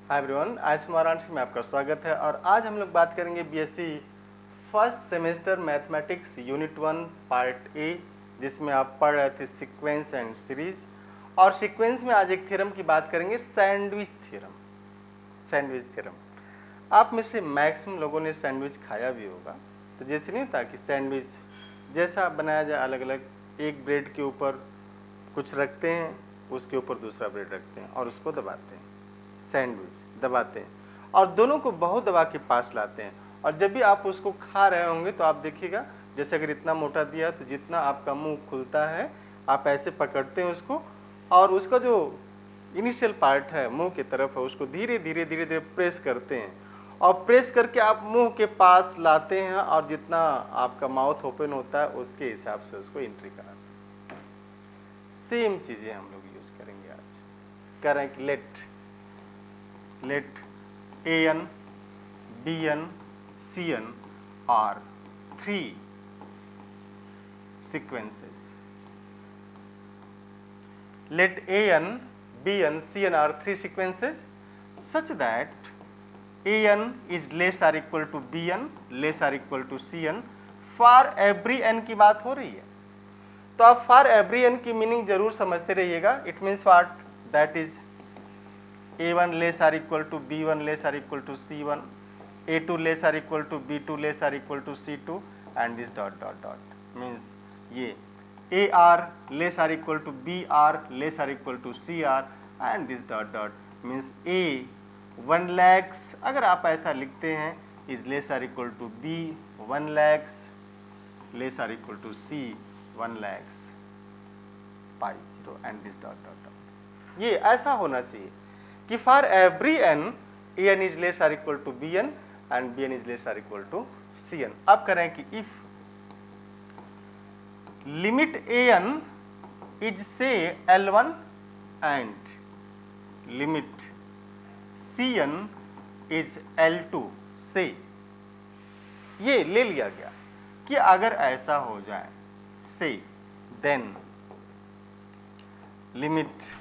Hi everyone, आज वाराणसी में आपका स्वागत है और आज हम लोग बात करेंगे BSc first semester mathematics unit 1 part A, जिसमें आप पढ़ रहे थे सीक्वेंस एंड सीरीज। और सीक्वेंस में आज एक थ्योरम की बात करेंगे, सैंडविच थ्योरम। सैंडविच थ्योरम, आप में से मैक्सिमम लोगों ने सैंडविच खाया भी होगा। तो जैसे नहीं था कि सैंडविच जैसा बनाया जाए, अलग अलग एक ब्रेड के ऊपर कुछ रखते हैं, उसके ऊपर दूसरा ब्रेड रखते हैं और उसको दबाते हैं, सैंडविच दबाते हैं और दोनों को बहुत दबा के पास लाते हैं। और जब भी आप उसको खा रहे होंगे तो आप देखिएगा, जैसे अगर इतना मोटा दिया तो जितना आपका मुंह खुलता है आप ऐसे पकड़ते हैं उसको, और उसका जो इनिशियल पार्ट है मुंह की तरफ है उसको धीरे धीरे धीरे धीरे प्रेस करते हैं और प्रेस करके आप मुंह के पास लाते हैं और जितना आपका माउथ ओपन होता है उसके हिसाब से उसको एंट्री कराते हैं। सेम चीजें हम लोग यूज करेंगे आज। कह रहे हैं कि let an, bn, cn are three sequences. Let an, bn, cn are three sequences such that an is less or equal to bn, less or equal to cn for every n की बात हो रही है। तो आप for every n की meaning जरूर समझते रहिएगा। It means what, that is a1 less or equal to b1 less or equal to c1, a2 less or equal to b2 less or equal to c2 and this dot dot dot means ये ar less or equal to br less or equal to cr and this dot dot means a 1 lakhs, अगर आप ऐसा लिखते हैं, is less or equal to b 1 lakhs less or equal to c 1 lakhs pi 0 and this dot dot dot। ये ऐसा होना चाहिए कि for every n an is less or equal to bn and bn is less or equal to cn। अब करें कि if limit an is से l1 and limit cn is l2 से, ये ले लिया गया कि अगर ऐसा हो जाए से, then limit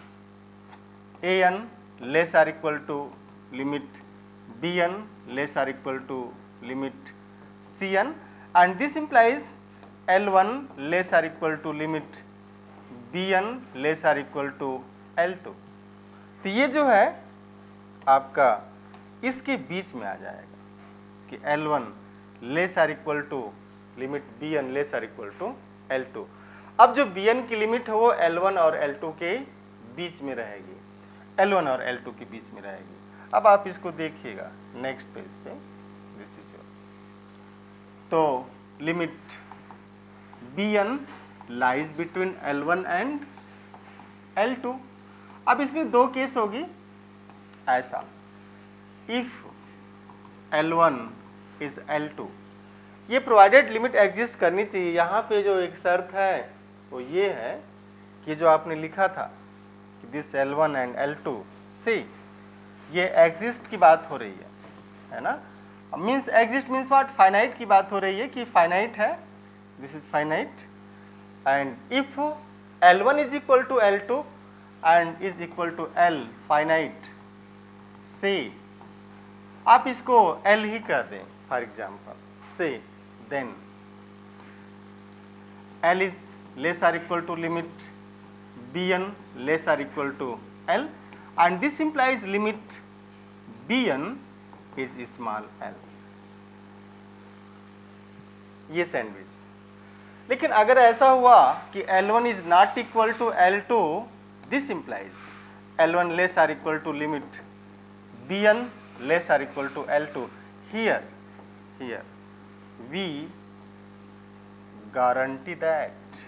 an less or equal to limit bn less or equal to limit cn and this implies l1 less or equal to limit bn less or equal to l2। तो ये जो है आपका इसके बीच में आ जाएगा कि l1 less or equal to limit bn less or equal to l2। अब जो bn की लिमिट है वो l1 और l2 के बीच में रहेगी, L1 और L2 के बीच में रहेगी। अब आप इसको देखिएगा नेक्स्ट पेज पे, दिस इज योर, तो limit bn lies between L1 and L2। अब इसमें दो केस होगी ऐसा, इफ L1 इज L2, ये प्रोवाइडेड लिमिट एग्जिस्ट करनी चाहिए। यहाँ पे जो एक शर्त है वो ये है कि जो आपने लिखा था दिस L1 एंड L2 से, ये एग्जिस्ट की बात हो रही है ना। Means exist means what, finite की बात हो रही है कि फाइनाइट है, this is finite and if L1 is equal to L2 and is equal to L finite से, आप इसको L ही कर दें फॉर एग्जाम्पल से, then L is less or equal to limit bn less or equal to L and this implies limit bn is small l। ये sandwich. लेकिन अगर ऐसा हुआ कि L1 is not equal to L2, this implies L1 less or equal to limit bn less or equal to L2। here we guarantee that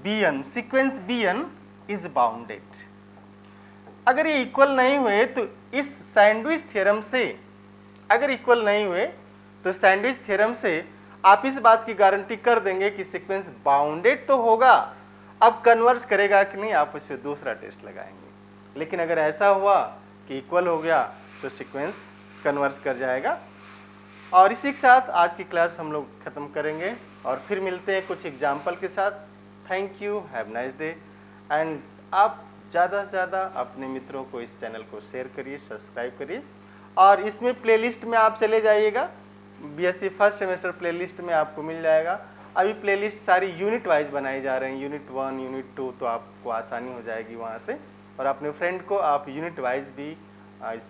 bn sequence bn is bounded. अगर ये equal नहीं हुए तो इस सैंडविच थ्योरम से, अगर equal नहीं हुए तो सैंडविच थ्योरम से आप इस बात की गारंटी कर देंगे कि सीक्वेंस बाउंडेड तो होगा, अब कन्वर्स करेगा कि नहीं आप उस पर दूसरा टेस्ट लगाएंगे। लेकिन अगर ऐसा हुआ कि इक्वल हो गया तो सीक्वेंस कन्वर्स कर जाएगा। और इसी के साथ आज की क्लास हम लोग खत्म करेंगे और फिर मिलते हैं कुछ एग्जाम्पल के साथ। Thank you, have nice day. And आप ज़्यादा से ज़्यादा अपने मित्रों को इस चैनल को शेयर करिए, सब्सक्राइब करिए। और इसमें प्लेलिस्ट में आप चले जाइएगा, बीएससी फर्स्ट सेमेस्टर प्लेलिस्ट में आपको मिल जाएगा। अभी प्लेलिस्ट सारी यूनिट वाइज बनाई जा रही हैं, यूनिट 1, यूनिट 2, तो आपको आसानी हो जाएगी वहाँ से। और अपने फ्रेंड को आप यूनिट वाइज भी इस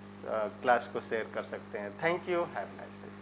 क्लास को शेयर कर सकते हैं। Thank you, have nice day.